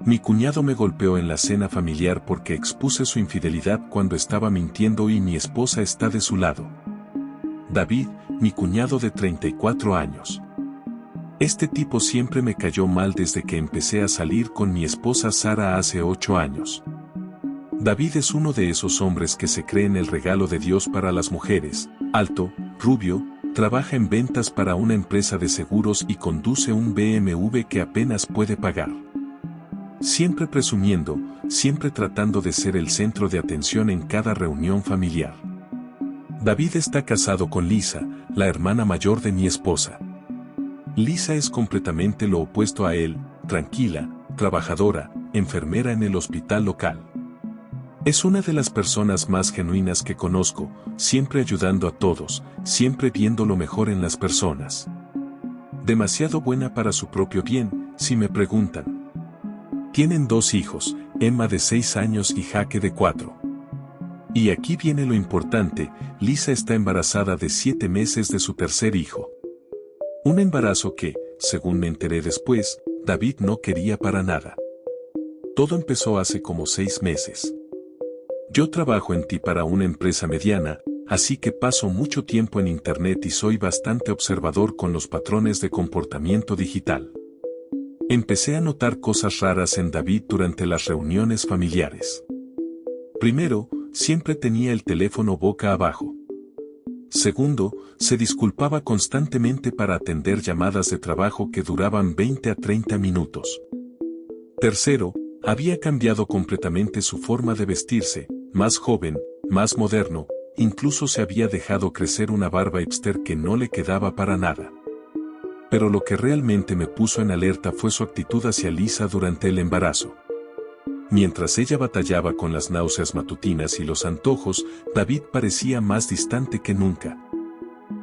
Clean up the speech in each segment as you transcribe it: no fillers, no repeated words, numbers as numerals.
Mi cuñado me golpeó en la cena familiar porque expuse su infidelidad cuando estaba mintiendo y mi esposa está de su lado. David, mi cuñado de 34 años. Este tipo siempre me cayó mal desde que empecé a salir con mi esposa Sara hace 8 años. David es uno de esos hombres que se creen el regalo de Dios para las mujeres, alto, rubio, trabaja en ventas para una empresa de seguros y conduce un BMW que apenas puede pagar. Siempre presumiendo, siempre tratando de ser el centro de atención en cada reunión familiar. David está casado con Lisa, la hermana mayor de mi esposa. Lisa es completamente lo opuesto a él, tranquila, trabajadora, enfermera en el hospital local. Es una de las personas más genuinas que conozco, siempre ayudando a todos, siempre viendo lo mejor en las personas. Demasiado buena para su propio bien, si me preguntan. Tienen 2 hijos, Emma de 6 años y Jaque de 4. Y aquí viene lo importante, Lisa está embarazada de 7 meses de su tercer hijo. Un embarazo que, según me enteré después, David no quería para nada. Todo empezó hace como 6 meses. Yo trabajo en TI para una empresa mediana, así que paso mucho tiempo en internet y soy bastante observador con los patrones de comportamiento digital. Empecé a notar cosas raras en David durante las reuniones familiares. Primero, siempre tenía el teléfono boca abajo. Segundo, se disculpaba constantemente para atender llamadas de trabajo que duraban 20 a 30 minutos. Tercero, había cambiado completamente su forma de vestirse, más joven, más moderno, incluso se había dejado crecer una barba hipster que no le quedaba para nada. Pero lo que realmente me puso en alerta fue su actitud hacia Lisa durante el embarazo. Mientras ella batallaba con las náuseas matutinas y los antojos, David parecía más distante que nunca.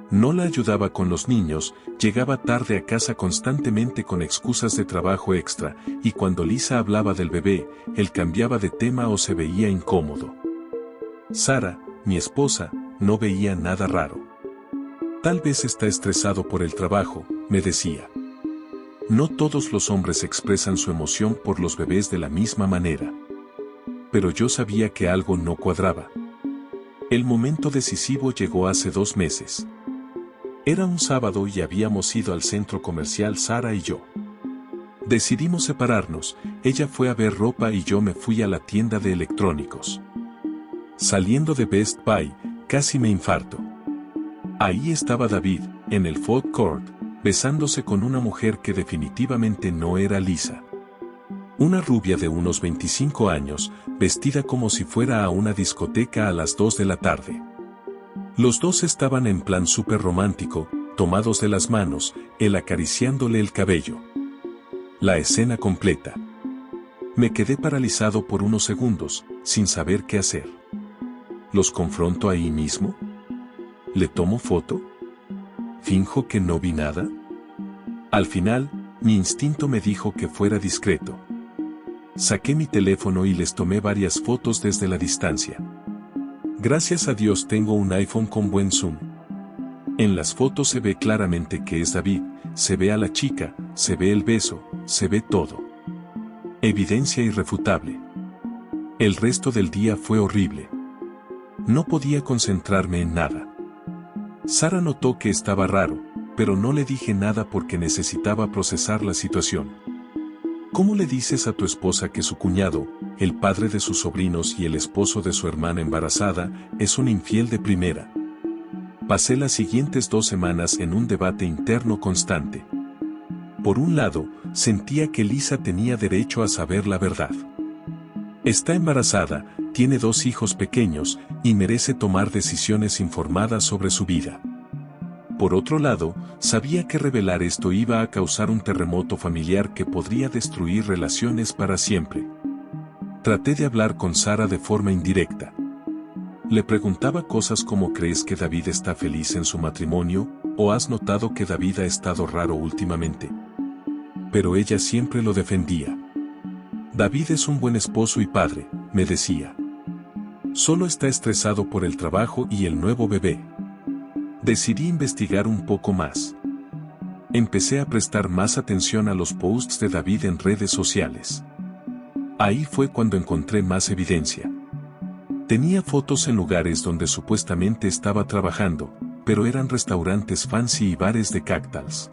No la ayudaba con los niños, llegaba tarde a casa constantemente con excusas de trabajo extra, y cuando Lisa hablaba del bebé, él cambiaba de tema o se veía incómodo. Sara, mi esposa, no veía nada raro. Tal vez está estresado por el trabajo, me decía. No todos los hombres expresan su emoción por los bebés de la misma manera. Pero yo sabía que algo no cuadraba. El momento decisivo llegó hace 2 meses. Era un sábado y habíamos ido al centro comercial Sara y yo. Decidimos separarnos, ella fue a ver ropa y yo me fui a la tienda de electrónicos. Saliendo de Best Buy, casi me infarto. Ahí estaba David, en el food court, besándose con una mujer que definitivamente no era Lisa. Una rubia de unos 25 años, vestida como si fuera a una discoteca a las 2 de la tarde. Los dos estaban en plan súper romántico, tomados de las manos, él acariciándole el cabello. La escena completa. Me quedé paralizado por unos segundos, sin saber qué hacer. ¿Los confronto ahí mismo? ¿Le tomo foto? ¿Finjo que no vi nada? Al final, mi instinto me dijo que fuera discreto. Saqué mi teléfono y les tomé varias fotos desde la distancia. Gracias a Dios tengo un iPhone con buen zoom. En las fotos se ve claramente que es David, se ve a la chica, se ve el beso, se ve todo. Evidencia irrefutable. El resto del día fue horrible. No podía concentrarme en nada. Sara notó que estaba raro, pero no le dije nada porque necesitaba procesar la situación. ¿Cómo le dices a tu esposa que su cuñado, el padre de sus sobrinos y el esposo de su hermana embarazada, es un infiel de primera? Pasé las siguientes 2 semanas en un debate interno constante. Por un lado, sentía que Lisa tenía derecho a saber la verdad. Está embarazada, tiene 2 hijos pequeños, y merece tomar decisiones informadas sobre su vida. Por otro lado, sabía que revelar esto iba a causar un terremoto familiar que podría destruir relaciones para siempre. Traté de hablar con Sara de forma indirecta. Le preguntaba cosas como ¿crees que David está feliz en su matrimonio? ¿O has notado que David ha estado raro últimamente? Pero ella siempre lo defendía. David es un buen esposo y padre, me decía. Solo está estresado por el trabajo y el nuevo bebé. Decidí investigar un poco más. Empecé a prestar más atención a los posts de David en redes sociales. Ahí fue cuando encontré más evidencia. Tenía fotos en lugares donde supuestamente estaba trabajando, pero eran restaurantes fancy y bares de cócteles.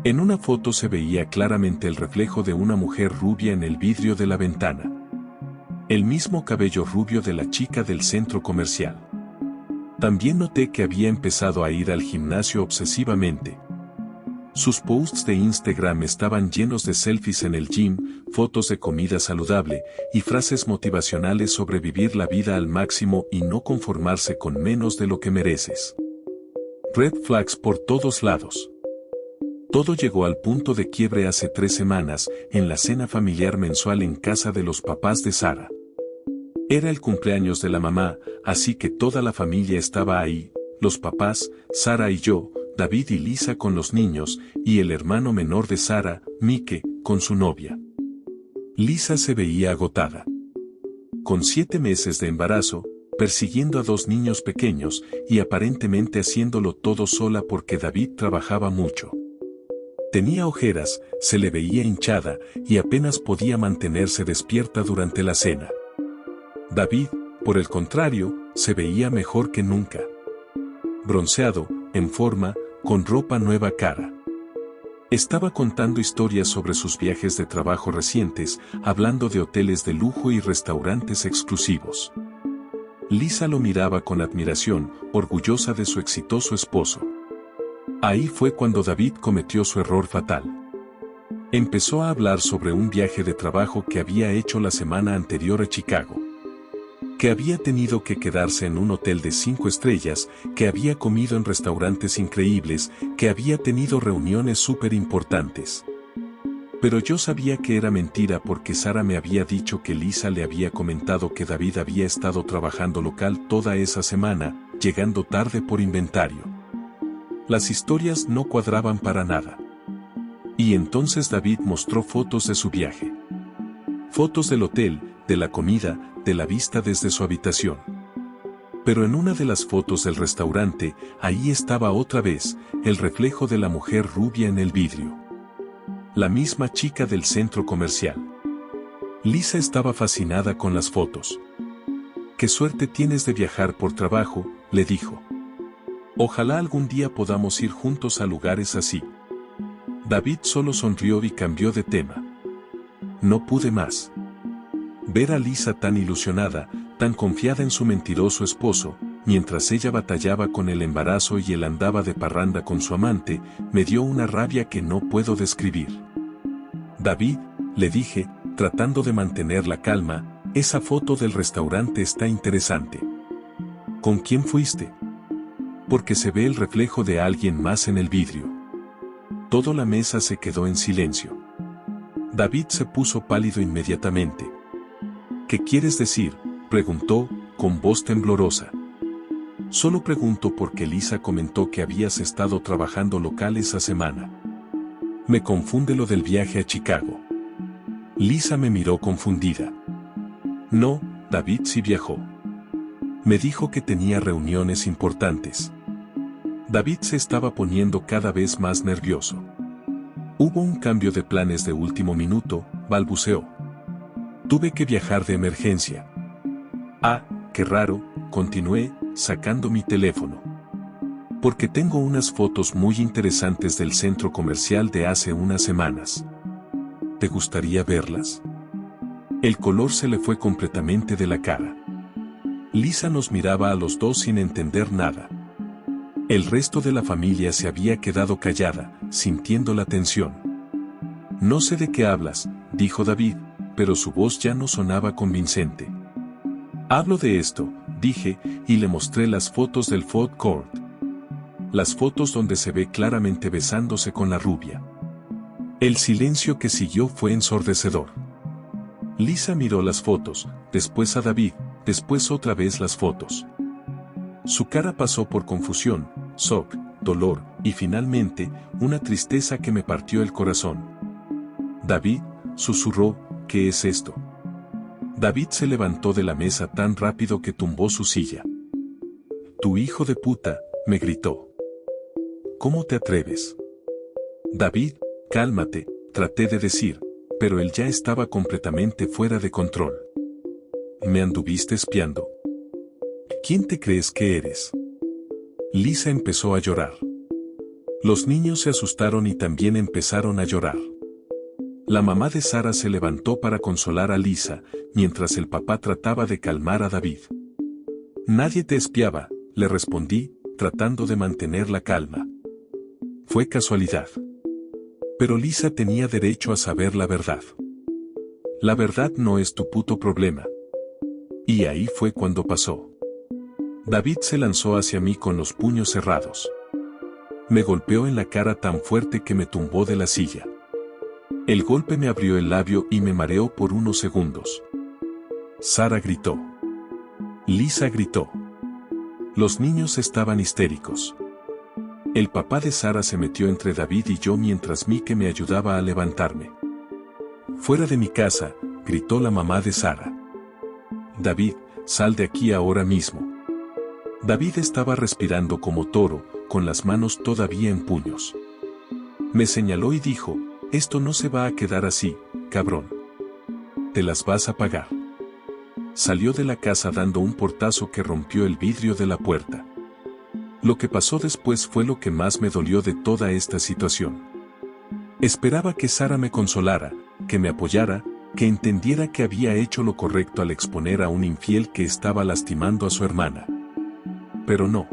En una foto se veía claramente el reflejo de una mujer rubia en el vidrio de la ventana. El mismo cabello rubio de la chica del centro comercial. También noté que había empezado a ir al gimnasio obsesivamente. Sus posts de Instagram estaban llenos de selfies en el gym, fotos de comida saludable y frases motivacionales sobre vivir la vida al máximo y no conformarse con menos de lo que mereces. Red flags por todos lados. Todo llegó al punto de quiebre hace 3 semanas, en la cena familiar mensual en casa de los papás de Sara. Era el cumpleaños de la mamá, así que toda la familia estaba ahí, los papás, Sara y yo, David y Lisa con los niños, y el hermano menor de Sara, Mike, con su novia. Lisa se veía agotada. Con 7 meses de embarazo, persiguiendo a 2 niños pequeños, y aparentemente haciéndolo todo sola porque David trabajaba mucho. Tenía ojeras, se le veía hinchada, y apenas podía mantenerse despierta durante la cena. David, por el contrario, se veía mejor que nunca. Bronceado, en forma, con ropa nueva cara. Estaba contando historias sobre sus viajes de trabajo recientes, hablando de hoteles de lujo y restaurantes exclusivos. Lisa lo miraba con admiración, orgullosa de su exitoso esposo. Ahí fue cuando David cometió su error fatal. Empezó a hablar sobre un viaje de trabajo que había hecho la semana anterior a Chicago. Que había tenido que quedarse en un hotel de 5 estrellas, que había comido en restaurantes increíbles, que había tenido reuniones súper importantes. Pero yo sabía que era mentira porque Sara me había dicho que Lisa le había comentado que David había estado trabajando local toda esa semana, llegando tarde por inventario. Las historias no cuadraban para nada. Y entonces David mostró fotos de su viaje. Fotos del hotel, de la comida, de la vista desde su habitación. Pero en una de las fotos del restaurante, ahí estaba otra vez, el reflejo de la mujer rubia en el vidrio. La misma chica del centro comercial. Lisa estaba fascinada con las fotos. «Qué suerte tienes de viajar por trabajo», le dijo. «Ojalá algún día podamos ir juntos a lugares así». David solo sonrió y cambió de tema. No pude más. Ver a Lisa tan ilusionada, tan confiada en su mentiroso esposo, mientras ella batallaba con el embarazo y él andaba de parranda con su amante, me dio una rabia que no puedo describir. «David», le dije, tratando de mantener la calma, «esa foto del restaurante está interesante». «¿Con quién fuiste?» «Porque se ve el reflejo de alguien más en el vidrio». Toda la mesa se quedó en silencio. David se puso pálido inmediatamente. «¿Qué quieres decir?», preguntó, con voz temblorosa. «Solo pregunto porque Lisa comentó que habías estado trabajando local esa semana. Me confunde lo del viaje a Chicago». Lisa me miró confundida. «No, David sí viajó. Me dijo que tenía reuniones importantes». David se estaba poniendo cada vez más nervioso. «Hubo un cambio de planes de último minuto», balbuceó. «Tuve que viajar de emergencia». «Ah, qué raro», continué, sacando mi teléfono. «Porque tengo unas fotos muy interesantes del centro comercial de hace unas semanas. ¿Te gustaría verlas?». El color se le fue completamente de la cara. Lisa nos miraba a los dos sin entender nada. El resto de la familia se había quedado callada, sintiendo la tensión. «No sé de qué hablas», dijo David, pero su voz ya no sonaba convincente. «Hablo de esto», dije, y le mostré las fotos del food court. Las fotos donde se ve claramente besándose con la rubia. El silencio que siguió fue ensordecedor. Lisa miró las fotos, después a David, después otra vez las fotos. Su cara pasó por confusión, shock, dolor, y finalmente, una tristeza que me partió el corazón. «David», susurró, «¿qué es esto?». David se levantó de la mesa tan rápido que tumbó su silla. «Tu hijo de puta», me gritó. «¿Cómo te atreves?». «David, cálmate», traté de decir, pero él ya estaba completamente fuera de control. ¿Me anduviste espiando? ¿Quién te crees que eres? Lisa empezó a llorar. Los niños se asustaron y también empezaron a llorar. La mamá de Sara se levantó para consolar a Lisa, mientras el papá trataba de calmar a David. Nadie te espiaba, le respondí, tratando de mantener la calma. Fue casualidad. Pero Lisa tenía derecho a saber la verdad. La verdad no es tu puto problema. Y ahí fue cuando pasó. David se lanzó hacia mí con los puños cerrados. Me golpeó en la cara tan fuerte que me tumbó de la silla. El golpe me abrió el labio y me mareó por unos segundos. Sara gritó. Lisa gritó. Los niños estaban histéricos. El papá de Sara se metió entre David y yo mientras Mike me ayudaba a levantarme. Fuera de mi casa, gritó la mamá de Sara. David, sal de aquí ahora mismo. David estaba respirando como toro, con las manos todavía en puños. Me señaló y dijo, esto no se va a quedar así, cabrón. Te las vas a pagar. Salió de la casa dando un portazo que rompió el vidrio de la puerta. Lo que pasó después fue lo que más me dolió de toda esta situación. Esperaba que Sara me consolara, que me apoyara, que entendiera que había hecho lo correcto al exponer a un infiel que estaba lastimando a su hermana. Pero no.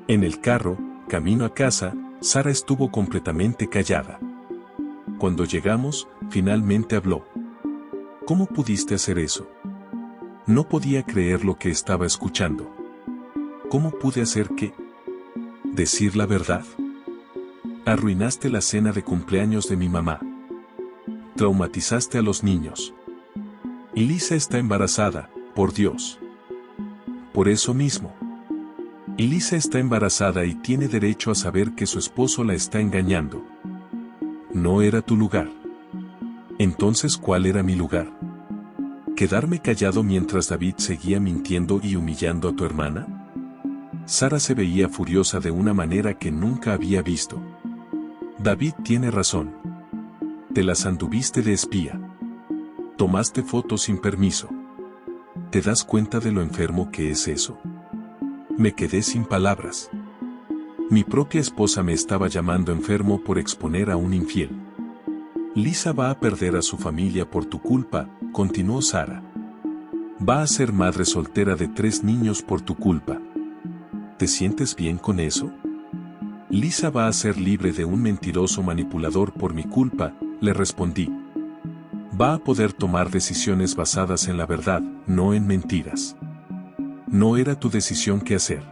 En el carro, camino a casa, Sara estuvo completamente callada. Cuando llegamos, finalmente habló. ¿Cómo pudiste hacer eso? No podía creer lo que estaba escuchando. ¿Cómo pude hacer qué? ¿Decir la verdad? Arruinaste la cena de cumpleaños de mi mamá. Traumatizaste a los niños. Y Lisa está embarazada, por Dios. Por eso mismo. Y Lisa está embarazada y tiene derecho a saber que su esposo la está engañando. No era tu lugar. Entonces, ¿cuál era mi lugar? ¿Quedarme callado mientras David seguía mintiendo y humillando a tu hermana? Sara se veía furiosa de una manera que nunca había visto. David tiene razón. Te las anduviste de espía. Tomaste fotos sin permiso. ¿Te das cuenta de lo enfermo que es eso? Me quedé sin palabras. Mi propia esposa me estaba llamando enfermo por exponer a un infiel. Lisa va a perder a su familia por tu culpa, continuó Sara. Va a ser madre soltera de 3 niños por tu culpa. ¿Te sientes bien con eso? Lisa va a ser libre de un mentiroso manipulador por mi culpa, le respondí. Va a poder tomar decisiones basadas en la verdad, no en mentiras. No era tu decisión qué hacer.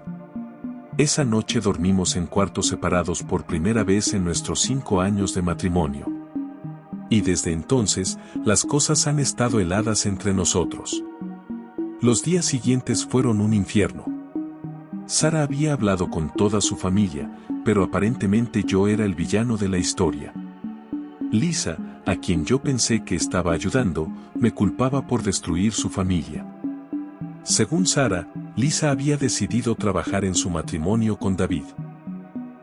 Esa noche dormimos en cuartos separados por primera vez en nuestros 5 años de matrimonio. Y desde entonces, las cosas han estado heladas entre nosotros. Los días siguientes fueron un infierno. Sara había hablado con toda su familia, pero aparentemente yo era el villano de la historia. Lisa, a quien yo pensé que estaba ayudando, me culpaba por destruir su familia. Según Sara, Lisa había decidido trabajar en su matrimonio con David.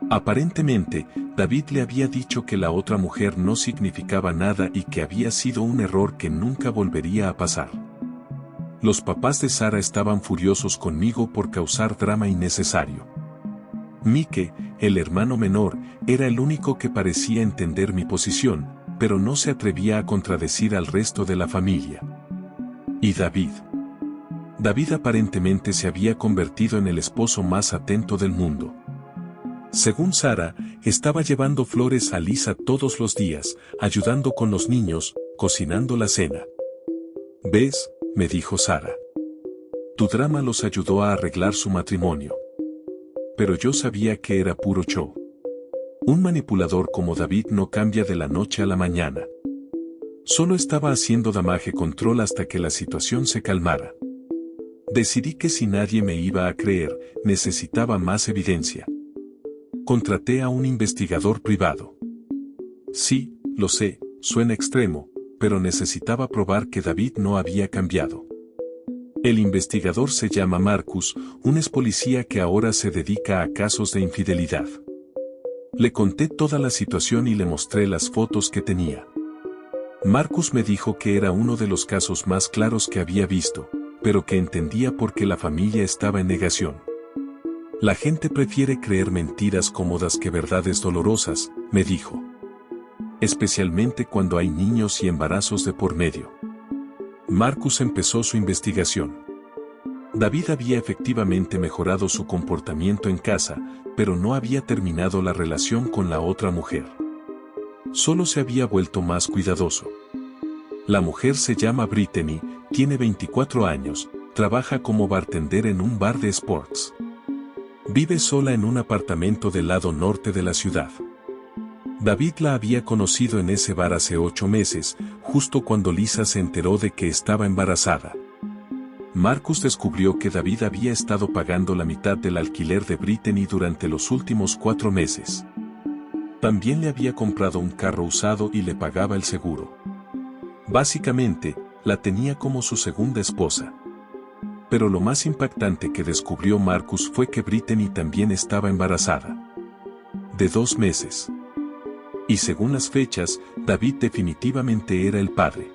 Aparentemente, David le había dicho que la otra mujer no significaba nada y que había sido un error que nunca volvería a pasar. Los papás de Sara estaban furiosos conmigo por causar drama innecesario. Mike, el hermano menor, era el único que parecía entender mi posición, pero no se atrevía a contradecir al resto de la familia. ¿Y David? David aparentemente se había convertido en el esposo más atento del mundo. Según Sara, estaba llevando flores a Lisa todos los días, ayudando con los niños, cocinando la cena. ¿Ves?, me dijo Sara. Tu drama los ayudó a arreglar su matrimonio. Pero yo sabía que era puro show. Un manipulador como David no cambia de la noche a la mañana. Solo estaba haciendo damage control hasta que la situación se calmara. Decidí que si nadie me iba a creer, necesitaba más evidencia. Contraté a un investigador privado. Sí, lo sé, suena extremo, pero necesitaba probar que David no había cambiado. El investigador se llama Marcus, un ex policía que ahora se dedica a casos de infidelidad. Le conté toda la situación y le mostré las fotos que tenía. Marcus me dijo que era uno de los casos más claros que había visto, pero que entendía por qué la familia estaba en negación. La gente prefiere creer mentiras cómodas que verdades dolorosas, me dijo. Especialmente cuando hay niños y embarazos de por medio. Marcus empezó su investigación. David había efectivamente mejorado su comportamiento en casa, pero no había terminado la relación con la otra mujer. Solo se había vuelto más cuidadoso. La mujer se llama Brittany, tiene 24 años, trabaja como bartender en un bar de sports. Vive sola en un apartamento del lado norte de la ciudad. David la había conocido en ese bar hace 8 meses, justo cuando Lisa se enteró de que estaba embarazada. Marcus descubrió que David había estado pagando la mitad del alquiler de Brittany durante los últimos 4 meses. También le había comprado un carro usado y le pagaba el seguro. Básicamente, la tenía como su segunda esposa. Pero lo más impactante que descubrió Marcus fue que Brittany también estaba embarazada. De 2 meses. Y según las fechas, David definitivamente era el padre.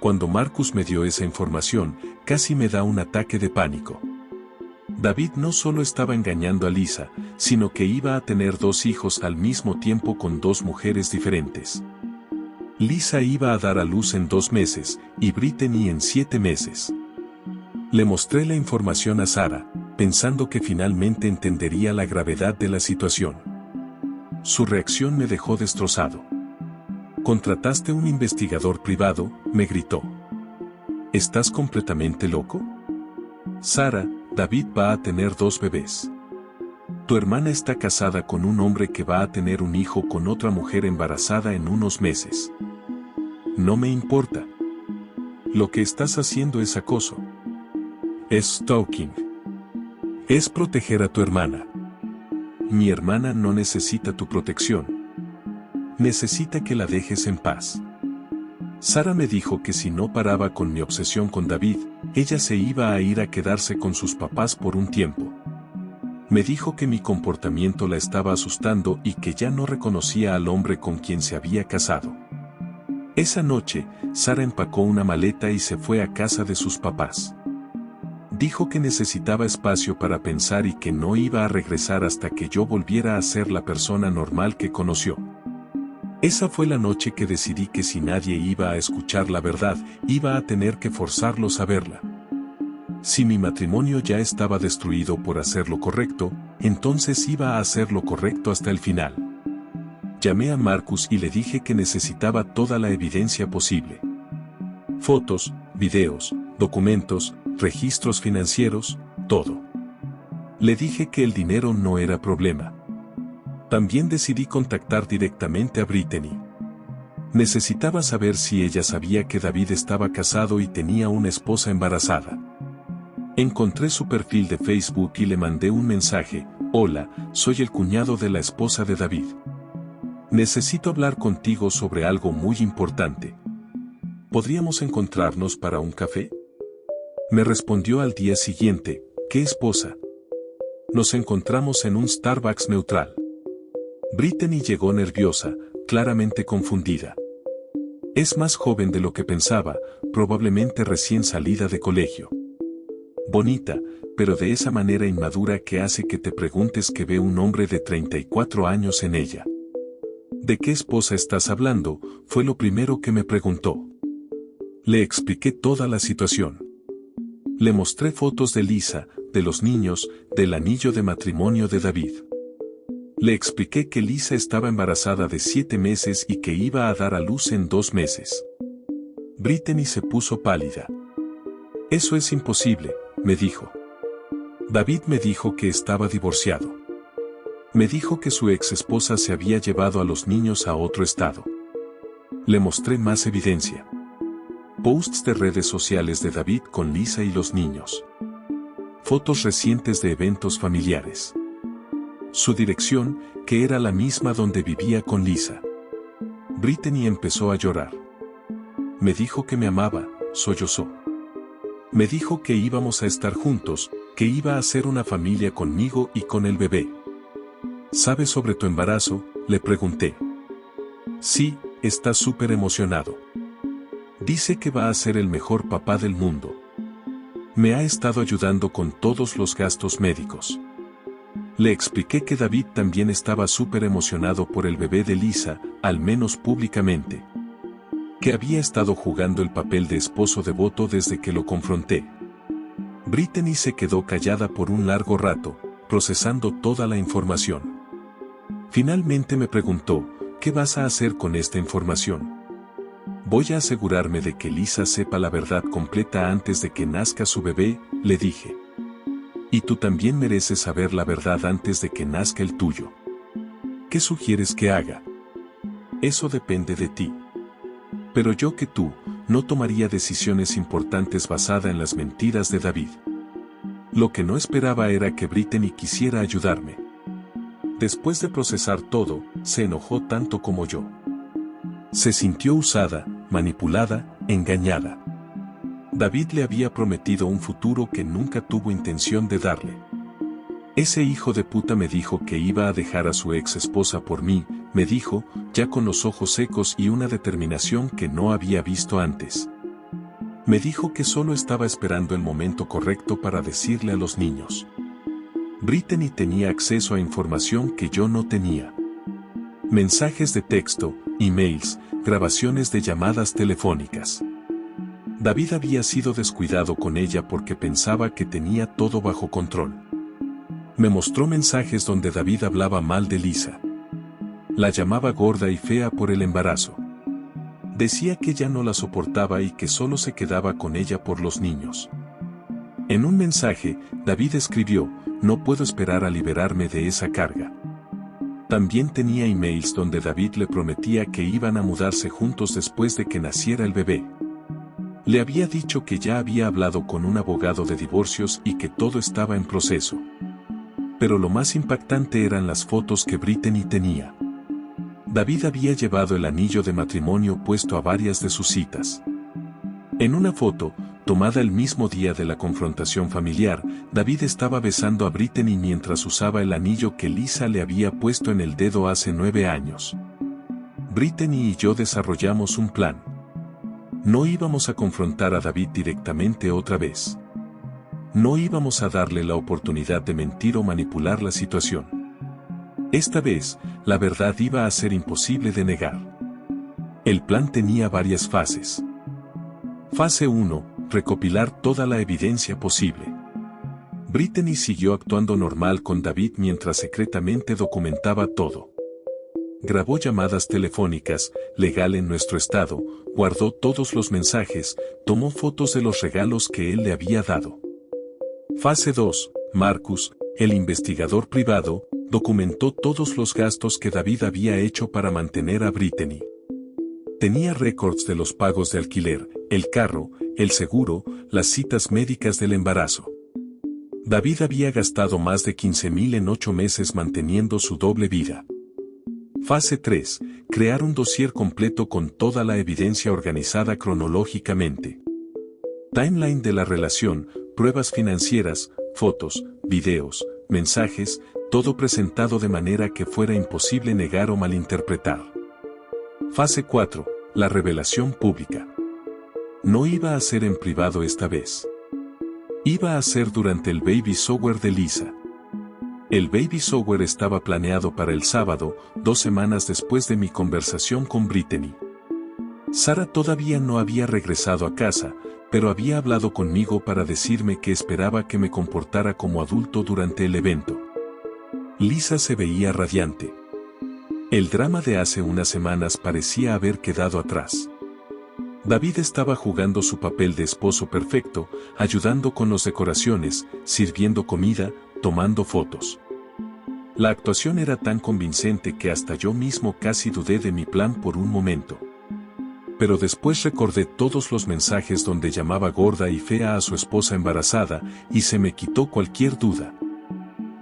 Cuando Marcus me dio esa información, casi me da un ataque de pánico. David no solo estaba engañando a Lisa, sino que iba a tener 2 hijos al mismo tiempo con 2 mujeres diferentes. Lisa iba a dar a luz en 2 meses, y Brittany en 7 meses. Le mostré la información a Sarah, pensando que finalmente entendería la gravedad de la situación. Su reacción me dejó destrozado. ¿Contrataste un investigador privado?, me gritó. ¿Estás completamente loco? Sarah, David va a tener 2 bebés. Tu hermana está casada con un hombre que va a tener un hijo con otra mujer embarazada en unos meses. No me importa. Lo que estás haciendo es acoso. Es stalking. Es proteger a tu hermana. Mi hermana no necesita tu protección. Necesita que la dejes en paz. Sarah me dijo que si no paraba con mi obsesión con David, ella se iba a ir a quedarse con sus papás por un tiempo. Me dijo que mi comportamiento la estaba asustando y que ya no reconocía al hombre con quien se había casado. Esa noche, Sarah empacó una maleta y se fue a casa de sus papás. Dijo que necesitaba espacio para pensar y que no iba a regresar hasta que yo volviera a ser la persona normal que conoció. Esa fue la noche que decidí que si nadie iba a escuchar la verdad, iba a tener que forzarlos a verla. Si mi matrimonio ya estaba destruido por hacer lo correcto, entonces iba a hacer lo correcto hasta el final. Llamé a Marcus y le dije que necesitaba toda la evidencia posible. Fotos, videos, documentos, registros financieros, todo. Le dije que el dinero no era problema. También decidí contactar directamente a Brittany. Necesitaba saber si ella sabía que David estaba casado y tenía una esposa embarazada. Encontré su perfil de Facebook y le mandé un mensaje: hola, soy el cuñado de la esposa de David. Necesito hablar contigo sobre algo muy importante. ¿Podríamos encontrarnos para un café? Me respondió al día siguiente: ¿qué esposa? Nos encontramos en un Starbucks neutral. Brittany llegó nerviosa, claramente confundida. Es más joven de lo que pensaba, probablemente recién salida de colegio. Bonita, pero de esa manera inmadura que hace que te preguntes qué ve un hombre de 34 años en ella. ¿De qué esposa estás hablando?, fue lo primero que me preguntó. Le expliqué toda la situación. Le mostré fotos de Lisa, de los niños, del anillo de matrimonio de David. Le expliqué que Lisa estaba embarazada de 7 meses y que iba a dar a luz en 2 meses. Brittany se puso pálida. Eso es imposible, me dijo. David me dijo que estaba divorciado. Me dijo que su ex esposa se había llevado a los niños a otro estado. Le mostré más evidencia. Posts de redes sociales de David con Lisa y los niños. Fotos recientes de eventos familiares. Su dirección, que era la misma donde vivía con Lisa. Brittany empezó a llorar. Me dijo que me amaba, sollozó. Me dijo que íbamos a estar juntos, que iba a ser una familia conmigo y con el bebé. ¿Sabes sobre tu embarazo?, le pregunté. Sí, está súper emocionado. Dice que va a ser el mejor papá del mundo. Me ha estado ayudando con todos los gastos médicos. Le expliqué que David también estaba súper emocionado por el bebé de Lisa, al menos públicamente. Que había estado jugando el papel de esposo devoto desde que lo confronté. Brittany se quedó callada por un largo rato, procesando toda la información. Finalmente me preguntó, ¿qué vas a hacer con esta información? Voy a asegurarme de que Lisa sepa la verdad completa antes de que nazca su bebé, le dije. Y tú también mereces saber la verdad antes de que nazca el tuyo. ¿Qué sugieres que haga? Eso depende de ti. Pero yo que tú, no tomaría decisiones importantes basadas en las mentiras de David. Lo que no esperaba era que Brittany quisiera ayudarme. Después de procesar todo, se enojó tanto como yo. Se sintió usada, manipulada, engañada. David le había prometido un futuro que nunca tuvo intención de darle. Ese hijo de puta me dijo que iba a dejar a su ex esposa por mí, me dijo, ya con los ojos secos y una determinación que no había visto antes. Me dijo que solo estaba esperando el momento correcto para decirle a los niños. Brittany tenía acceso a información que yo no tenía. Mensajes de texto, emails, grabaciones de llamadas telefónicas. David había sido descuidado con ella porque pensaba que tenía todo bajo control. Me mostró mensajes donde David hablaba mal de Lisa. La llamaba gorda y fea por el embarazo. Decía que ya no la soportaba y que solo se quedaba con ella por los niños. En un mensaje, David escribió, no puedo esperar a liberarme de esa carga. También tenía emails donde David le prometía que iban a mudarse juntos después de que naciera el bebé. Le había dicho que ya había hablado con un abogado de divorcios y que todo estaba en proceso. Pero lo más impactante eran las fotos que Brittany tenía. David había llevado el anillo de matrimonio puesto a varias de sus citas. En una foto, tomada el mismo día de la confrontación familiar, David estaba besando a Brittany mientras usaba el anillo que Lisa le había puesto en el dedo hace 9 años. Brittany y yo desarrollamos un plan. No íbamos a confrontar a David directamente otra vez. No íbamos a darle la oportunidad de mentir o manipular la situación. Esta vez, la verdad iba a ser imposible de negar. El plan tenía varias fases. Fase 1, recopilar toda la evidencia posible. Brittany siguió actuando normal con David mientras secretamente documentaba todo. Grabó llamadas telefónicas, legal en nuestro estado, guardó todos los mensajes, tomó fotos de los regalos que él le había dado. Fase 2, Marcus, el investigador privado, documentó todos los gastos que David había hecho para mantener a Brittany. Tenía récords de los pagos de alquiler, el carro, el seguro, las citas médicas del embarazo. David había gastado más de 15,000 en 8 meses manteniendo su doble vida. Fase 3, crear un dossier completo con toda la evidencia organizada cronológicamente. Timeline de la relación, pruebas financieras, fotos, videos, mensajes, todo presentado de manera que fuera imposible negar o malinterpretar. Fase 4, la revelación pública. No iba a ser en privado esta vez. Iba a ser durante el baby shower de Lisa. El baby shower estaba planeado para el sábado, 2 semanas después de mi conversación con Brittany. Sara todavía no había regresado a casa, pero había hablado conmigo para decirme que esperaba que me comportara como adulto durante el evento. Lisa se veía radiante. El drama de hace unas semanas parecía haber quedado atrás. David estaba jugando su papel de esposo perfecto, ayudando con las decoraciones, sirviendo comida, tomando fotos. La actuación era tan convincente que hasta yo mismo casi dudé de mi plan por un momento. Pero después recordé todos los mensajes donde llamaba gorda y fea a su esposa embarazada, y se me quitó cualquier duda.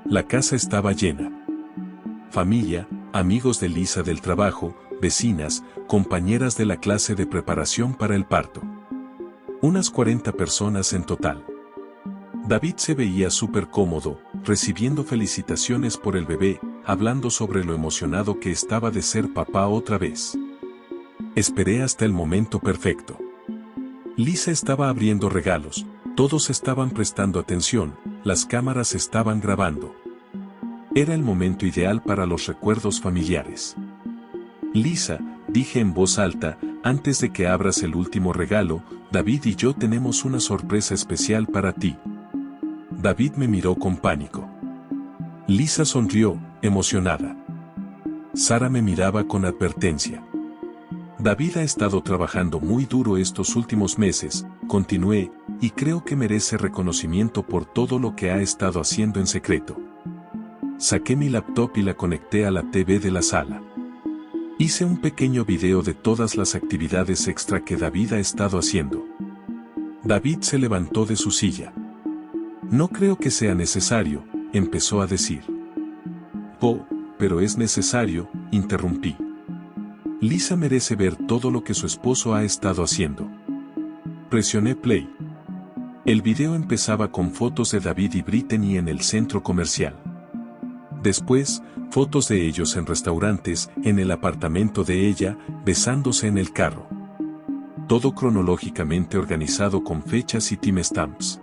La casa estaba llena. Familia, amigos de Lisa del trabajo, vecinas, compañeras de la clase de preparación para el parto. Unas 40 personas en total. David se veía súper cómodo, recibiendo felicitaciones por el bebé, hablando sobre lo emocionado que estaba de ser papá otra vez. Esperé hasta el momento perfecto. Lisa estaba abriendo regalos, todos estaban prestando atención, las cámaras estaban grabando. Era el momento ideal para los recuerdos familiares. Lisa, dije en voz alta, antes de que abras el último regalo, David y yo tenemos una sorpresa especial para ti. David me miró con pánico. Lisa sonrió, emocionada. Sara me miraba con advertencia. David ha estado trabajando muy duro estos últimos meses, continué, y creo que merece reconocimiento por todo lo que ha estado haciendo en secreto. Saqué mi laptop y la conecté a la TV de la sala. Hice un pequeño video de todas las actividades extra que David ha estado haciendo. David se levantó de su silla. No creo que sea necesario, empezó a decir. Oh, pero es necesario, interrumpí. Lisa merece ver todo lo que su esposo ha estado haciendo. Presioné play. El video empezaba con fotos de David y Brittany en el centro comercial. Después, fotos de ellos en restaurantes, en el apartamento de ella, besándose en el carro. Todo cronológicamente organizado con fechas y timestamps.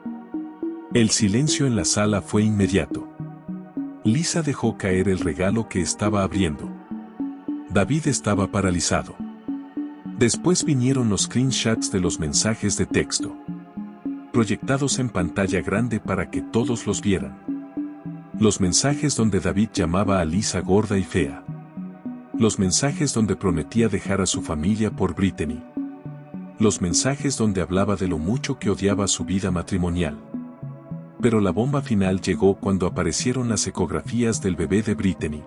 El silencio en la sala fue inmediato. Lisa dejó caer el regalo que estaba abriendo. David estaba paralizado. Después vinieron los screenshots de los mensajes de texto, proyectados en pantalla grande para que todos los vieran. Los mensajes donde David llamaba a Lisa gorda y fea. Los mensajes donde prometía dejar a su familia por Brittany. Los mensajes donde hablaba de lo mucho que odiaba su vida matrimonial. Pero la bomba final llegó cuando aparecieron las ecografías del bebé de Brittany.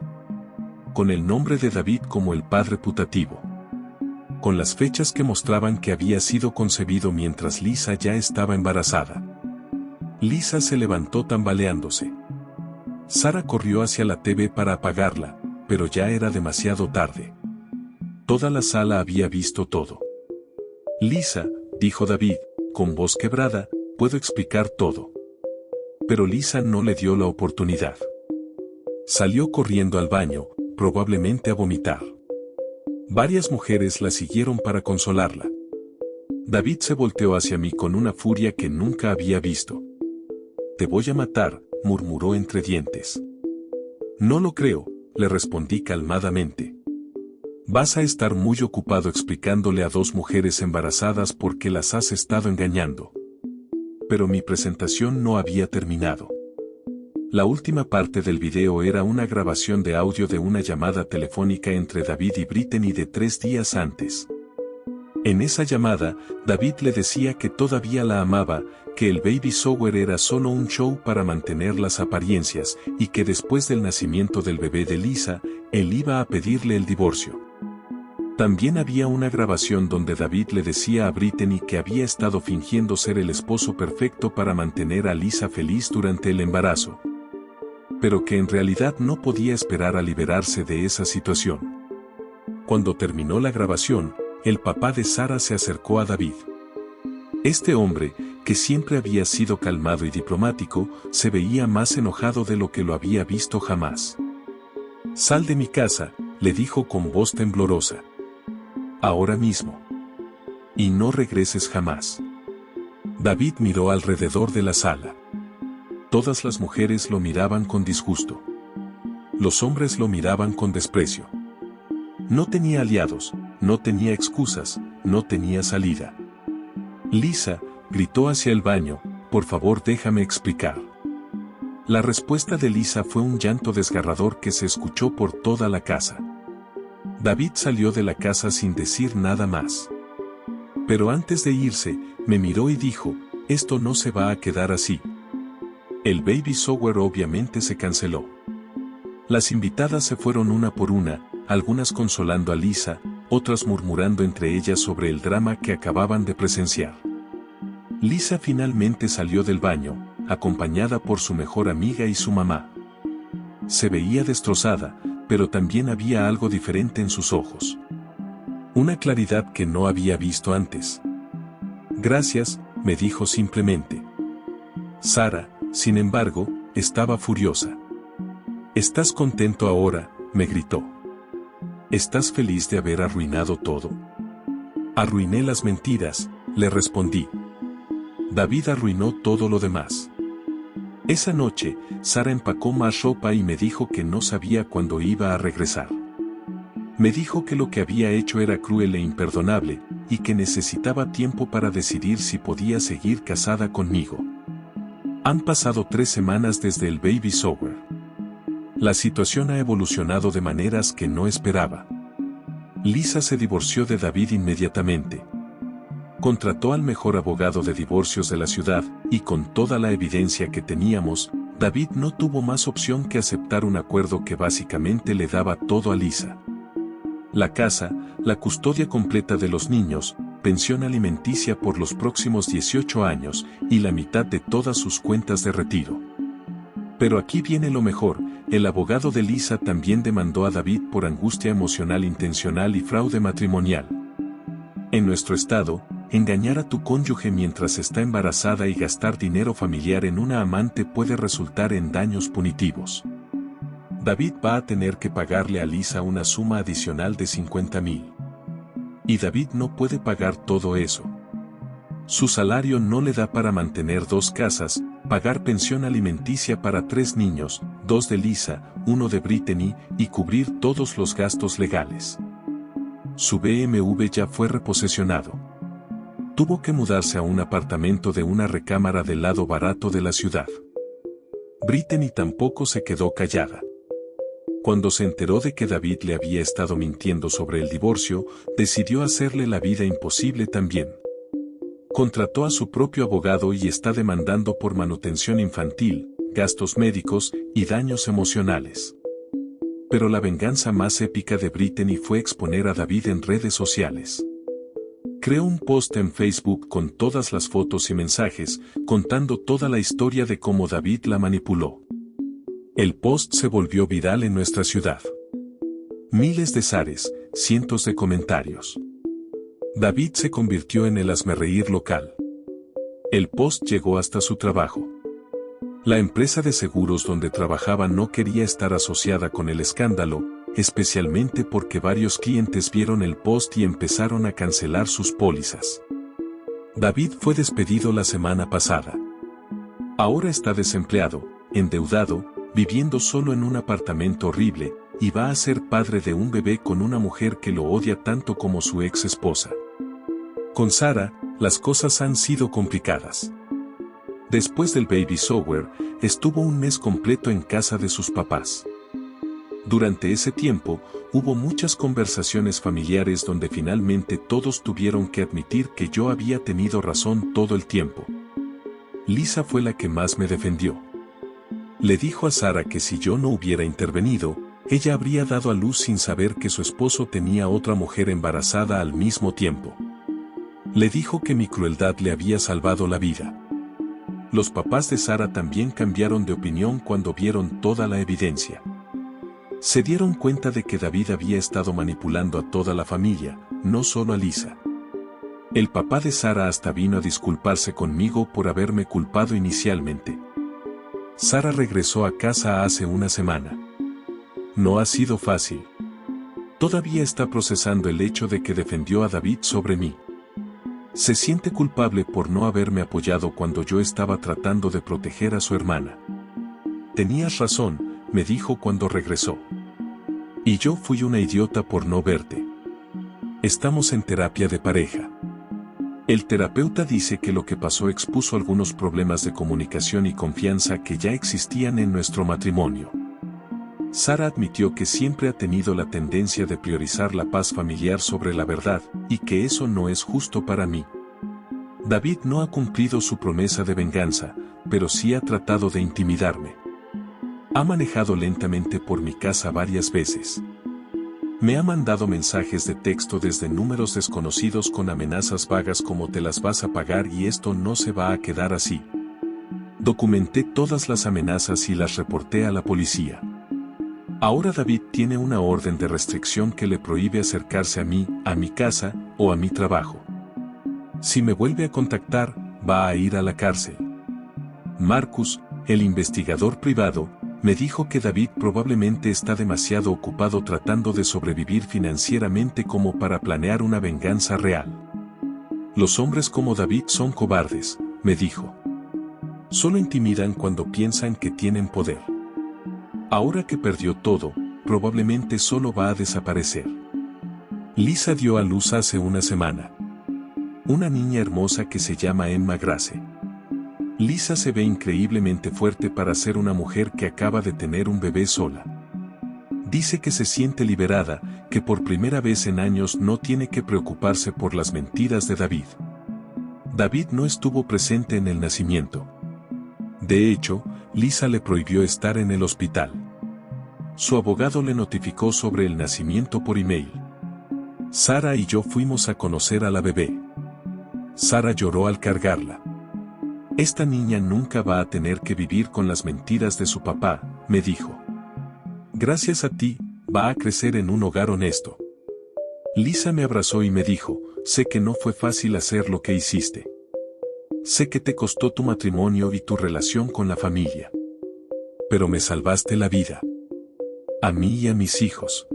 Con el nombre de David como el padre putativo. Con las fechas que mostraban que había sido concebido mientras Lisa ya estaba embarazada. Lisa se levantó tambaleándose. Sara corrió hacia la TV para apagarla, pero ya era demasiado tarde. Toda la sala había visto todo. Lisa, dijo David, con voz quebrada, puedo explicar todo. Pero Lisa no le dio la oportunidad. Salió corriendo al baño, probablemente a vomitar. Varias mujeres la siguieron para consolarla. David se volteó hacia mí con una furia que nunca había visto. Te voy a matar, murmuró entre dientes. No lo creo, le respondí calmadamente. Vas a estar muy ocupado explicándole a dos mujeres embarazadas por qué las has estado engañando. Pero mi presentación no había terminado. La última parte del video era una grabación de audio de una llamada telefónica entre David y Brittany de 3 días antes. En esa llamada, David le decía que todavía la amaba, que el baby shower era solo un show para mantener las apariencias y que después del nacimiento del bebé de Lisa, él iba a pedirle el divorcio. También había una grabación donde David le decía a Brittany que había estado fingiendo ser el esposo perfecto para mantener a Lisa feliz durante el embarazo. Pero que en realidad no podía esperar a liberarse de esa situación. Cuando terminó la grabación, el papá de Sara se acercó a David. Este hombre, que siempre había sido calmado y diplomático, se veía más enojado de lo que lo había visto jamás. Sal de mi casa, le dijo con voz temblorosa. Ahora mismo. Y no regreses jamás. David miró alrededor de la sala. Todas las mujeres lo miraban con disgusto. Los hombres lo miraban con desprecio. No tenía aliados, no tenía excusas, no tenía salida. Lisa, gritó hacia el baño, por favor déjame explicar. La respuesta de Lisa fue un llanto desgarrador que se escuchó por toda la casa. David salió de la casa sin decir nada más. Pero antes de irse, me miró y dijo, esto no se va a quedar así. El baby shower obviamente se canceló. Las invitadas se fueron una por una, algunas consolando a Lisa, otras murmurando entre ellas sobre el drama que acababan de presenciar. Lisa finalmente salió del baño, acompañada por su mejor amiga y su mamá. Se veía destrozada, pero también había algo diferente en sus ojos. Una claridad que no había visto antes. Gracias, me dijo simplemente. Sara, sin embargo, estaba furiosa. ¿Estás contento ahora?, me gritó. ¿Estás feliz de haber arruinado todo? Arruiné las mentiras, le respondí. David arruinó todo lo demás. Esa noche, Sara empacó más ropa y me dijo que no sabía cuándo iba a regresar. Me dijo que lo que había hecho era cruel e imperdonable, y que necesitaba tiempo para decidir si podía seguir casada conmigo. Han pasado 3 semanas desde el baby shower. La situación ha evolucionado de maneras que no esperaba. Lisa se divorció de David inmediatamente. Contrató al mejor abogado de divorcios de la ciudad, y con toda la evidencia que teníamos, David no tuvo más opción que aceptar un acuerdo que básicamente le daba todo a Lisa. La casa, la custodia completa de los niños, pensión alimenticia por los próximos 18 años, y la mitad de todas sus cuentas de retiro. Pero aquí viene lo mejor, el abogado de Lisa también demandó a David por angustia emocional intencional y fraude matrimonial. En nuestro estado, engañar a tu cónyuge mientras está embarazada y gastar dinero familiar en una amante puede resultar en daños punitivos. David va a tener que pagarle a Lisa una suma adicional de 50,000. Y David no puede pagar todo eso. Su salario no le da para mantener 2 casas, pagar pensión alimenticia para 3 niños, 2 de Lisa, 1 de Brittany, y cubrir todos los gastos legales. Su BMW ya fue reposesionado. Tuvo que mudarse a un apartamento de una recámara del lado barato de la ciudad. Brittany tampoco se quedó callada. Cuando se enteró de que David le había estado mintiendo sobre el divorcio, decidió hacerle la vida imposible también. Contrató a su propio abogado y está demandando por manutención infantil, gastos médicos y daños emocionales. Pero la venganza más épica de Brittany fue exponer a David en redes sociales. Creó un post en Facebook con todas las fotos y mensajes, contando toda la historia de cómo David la manipuló. El post se volvió viral en nuestra ciudad. Miles de shares, cientos de comentarios. David se convirtió en el hazmerreír local. El post llegó hasta su trabajo. La empresa de seguros donde trabajaba no quería estar asociada con el escándalo, especialmente porque varios clientes vieron el post y empezaron a cancelar sus pólizas. David fue despedido la semana pasada. Ahora está desempleado, endeudado, viviendo solo en un apartamento horrible, y va a ser padre de un bebé con una mujer que lo odia tanto como su ex esposa. Con Sara, las cosas han sido complicadas. Después del baby shower, estuvo un mes completo en casa de sus papás. Durante ese tiempo, hubo muchas conversaciones familiares donde finalmente todos tuvieron que admitir que yo había tenido razón todo el tiempo. Lisa fue la que más me defendió. Le dijo a Sara que si yo no hubiera intervenido, ella habría dado a luz sin saber que su esposo tenía otra mujer embarazada al mismo tiempo. Le dijo que mi crueldad le había salvado la vida. Los papás de Sara también cambiaron de opinión cuando vieron toda la evidencia. Se dieron cuenta de que David había estado manipulando a toda la familia, no solo a Lisa. El papá de Sara hasta vino a disculparse conmigo por haberme culpado inicialmente. Sara regresó a casa hace una semana. No ha sido fácil. Todavía está procesando el hecho de que defendió a David sobre mí. Se siente culpable por no haberme apoyado cuando yo estaba tratando de proteger a su hermana. Tenías razón, me dijo cuando regresó. Y yo fui una idiota por no verte. Estamos en terapia de pareja. El terapeuta dice que lo que pasó expuso algunos problemas de comunicación y confianza que ya existían en nuestro matrimonio. Sara admitió que siempre ha tenido la tendencia de priorizar la paz familiar sobre la verdad, y que eso no es justo para mí. David no ha cumplido su promesa de venganza, pero sí ha tratado de intimidarme. Ha manejado lentamente por mi casa varias veces. Me ha mandado mensajes de texto desde números desconocidos con amenazas vagas como te las vas a pagar y esto no se va a quedar así. Documenté todas las amenazas y las reporté a la policía. Ahora David tiene una orden de restricción que le prohíbe acercarse a mí, a mi casa o a mi trabajo. Si me vuelve a contactar, va a ir a la cárcel. Marcus, el investigador privado, me dijo que David probablemente está demasiado ocupado tratando de sobrevivir financieramente como para planear una venganza real. Los hombres como David son cobardes, me dijo. Solo intimidan cuando piensan que tienen poder. Ahora que perdió todo, probablemente solo va a desaparecer. Lisa dio a luz hace una semana. Una niña hermosa que se llama Emma Grace. Lisa se ve increíblemente fuerte para ser una mujer que acaba de tener un bebé sola. Dice que se siente liberada, que por primera vez en años no tiene que preocuparse por las mentiras de David. David no estuvo presente en el nacimiento. De hecho, Lisa le prohibió estar en el hospital. Su abogado le notificó sobre el nacimiento por email. Sara y yo fuimos a conocer a la bebé. Sara lloró al cargarla. Esta niña nunca va a tener que vivir con las mentiras de su papá, me dijo. Gracias a ti, va a crecer en un hogar honesto. Lisa me abrazó y me dijo, sé que no fue fácil hacer lo que hiciste. Sé que te costó tu matrimonio y tu relación con la familia. Pero me salvaste la vida. A mí y a mis hijos.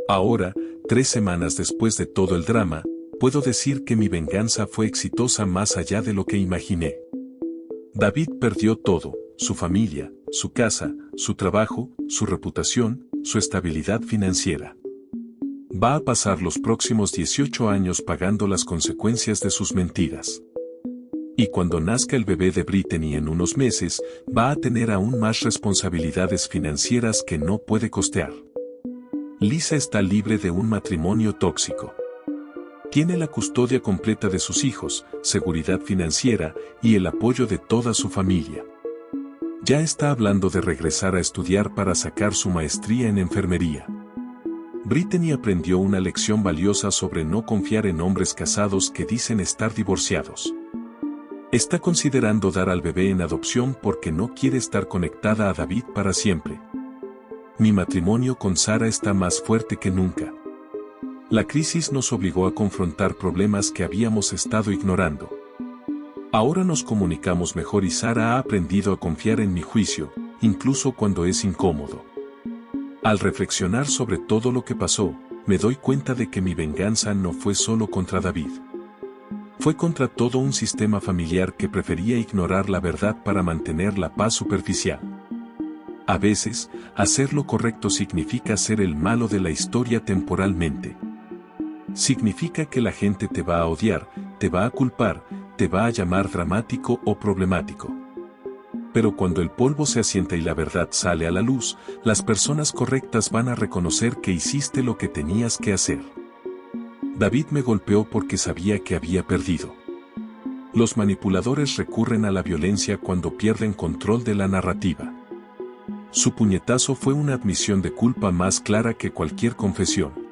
Ahora, 3 semanas después de todo el drama, puedo decir que mi venganza fue exitosa más allá de lo que imaginé. David perdió todo, su familia, su casa, su trabajo, su reputación, su estabilidad financiera. Va a pasar los próximos 18 años pagando las consecuencias de sus mentiras. Y cuando nazca el bebé de Brittany en unos meses, va a tener aún más responsabilidades financieras que no puede costear. Lisa está libre de un matrimonio tóxico. Tiene la custodia completa de sus hijos, seguridad financiera y el apoyo de toda su familia. Ya está hablando de regresar a estudiar para sacar su maestría en enfermería. Brittany aprendió una lección valiosa sobre no confiar en hombres casados que dicen estar divorciados. Está considerando dar al bebé en adopción porque no quiere estar conectada a David para siempre. Mi matrimonio con Sara está más fuerte que nunca. La crisis nos obligó a confrontar problemas que habíamos estado ignorando. Ahora nos comunicamos mejor y Sara ha aprendido a confiar en mi juicio, incluso cuando es incómodo. Al reflexionar sobre todo lo que pasó, me doy cuenta de que mi venganza no fue solo contra David. Fue contra todo un sistema familiar que prefería ignorar la verdad para mantener la paz superficial. A veces, hacer lo correcto significa ser el malo de la historia temporalmente. Significa que la gente te va a odiar, te va a culpar, te va a llamar dramático o problemático. Pero cuando el polvo se asienta y la verdad sale a la luz, las personas correctas van a reconocer que hiciste lo que tenías que hacer. David me golpeó porque sabía que había perdido. Los manipuladores recurren a la violencia cuando pierden control de la narrativa. Su puñetazo fue una admisión de culpa más clara que cualquier confesión.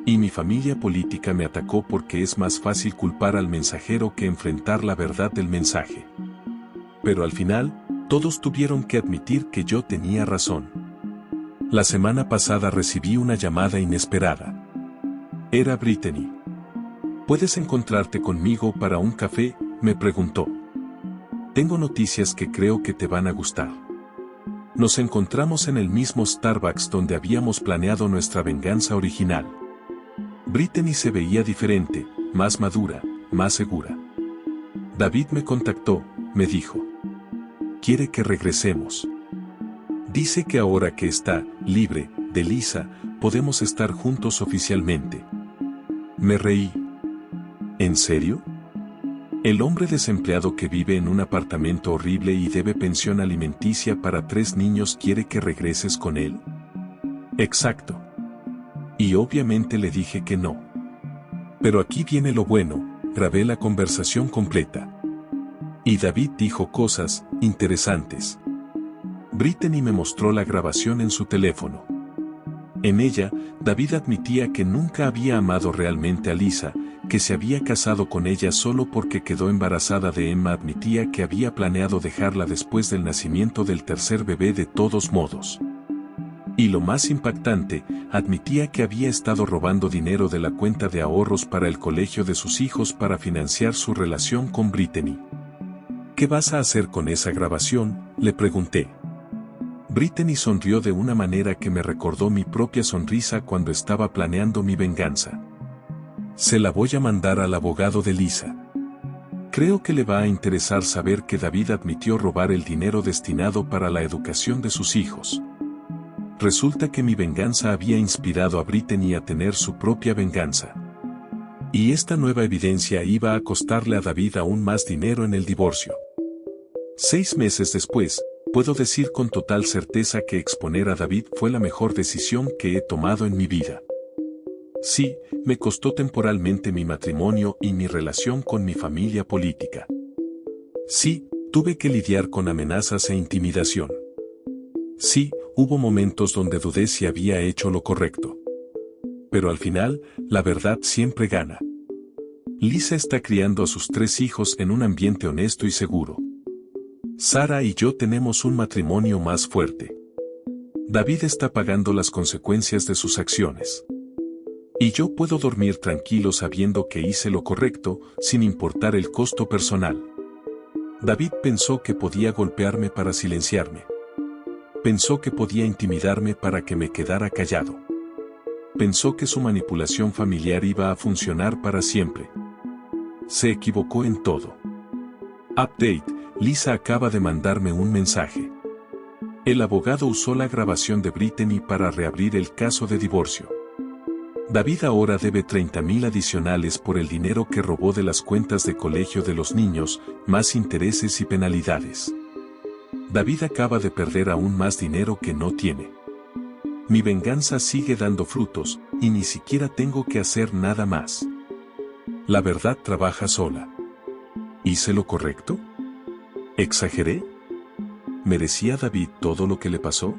Y mi familia política me atacó porque es más fácil culpar al mensajero que enfrentar la verdad del mensaje. Pero al final, todos tuvieron que admitir que yo tenía razón. La semana pasada recibí una llamada inesperada. Era Brittany. ¿Puedes encontrarte conmigo para un café?, me preguntó. Tengo noticias que creo que te van a gustar. Nos encontramos en el mismo Starbucks donde habíamos planeado nuestra venganza original. Brittany se veía diferente, más madura, más segura. David me contactó, me dijo. Quiere que regresemos. Dice que ahora que está libre de Lisa, podemos estar juntos oficialmente. Me reí. ¿En serio? El hombre desempleado que vive en un apartamento horrible y debe pensión alimenticia para 3 niños quiere que regreses con él. Exacto. Y obviamente le dije que no. Pero aquí viene lo bueno, grabé la conversación completa. Y David dijo cosas interesantes. Brittany me mostró la grabación en su teléfono. En ella, David admitía que nunca había amado realmente a Lisa, que se había casado con ella solo porque quedó embarazada de Emma. Admitía que había planeado dejarla después del nacimiento del tercer bebé de todos modos. Y lo más impactante, admitía que había estado robando dinero de la cuenta de ahorros para el colegio de sus hijos para financiar su relación con Brittany. ¿Qué vas a hacer con esa grabación?, le pregunté. Brittany sonrió de una manera que me recordó mi propia sonrisa cuando estaba planeando mi venganza. Se la voy a mandar al abogado de Lisa. Creo que le va a interesar saber que David admitió robar el dinero destinado para la educación de sus hijos. Resulta que mi venganza había inspirado a Brittany a tener su propia venganza. Y esta nueva evidencia iba a costarle a David aún más dinero en el divorcio. 6 meses después, puedo decir con total certeza que exponer a David fue la mejor decisión que he tomado en mi vida. Sí, me costó temporalmente mi matrimonio y mi relación con mi familia política. Sí, tuve que lidiar con amenazas e intimidación. Sí, hubo momentos donde dudé si había hecho lo correcto. Pero al final, la verdad siempre gana. Lisa está criando a sus 3 hijos en un ambiente honesto y seguro. Sara y yo tenemos un matrimonio más fuerte. David está pagando las consecuencias de sus acciones. Y yo puedo dormir tranquilo sabiendo que hice lo correcto, sin importar el costo personal. David pensó que podía golpearme para silenciarme. Pensó que podía intimidarme para que me quedara callado. Pensó que su manipulación familiar iba a funcionar para siempre. Se equivocó en todo. Update: Lisa acaba de mandarme un mensaje. El abogado usó la grabación de Brittany para reabrir el caso de divorcio. David ahora debe 30,000 adicionales por el dinero que robó de las cuentas de colegio de los niños, más intereses y penalidades. David acaba de perder aún más dinero que no tiene. Mi venganza sigue dando frutos, y ni siquiera tengo que hacer nada más. La verdad trabaja sola. ¿Hice lo correcto? ¿Exageré? ¿Merecía David todo lo que le pasó?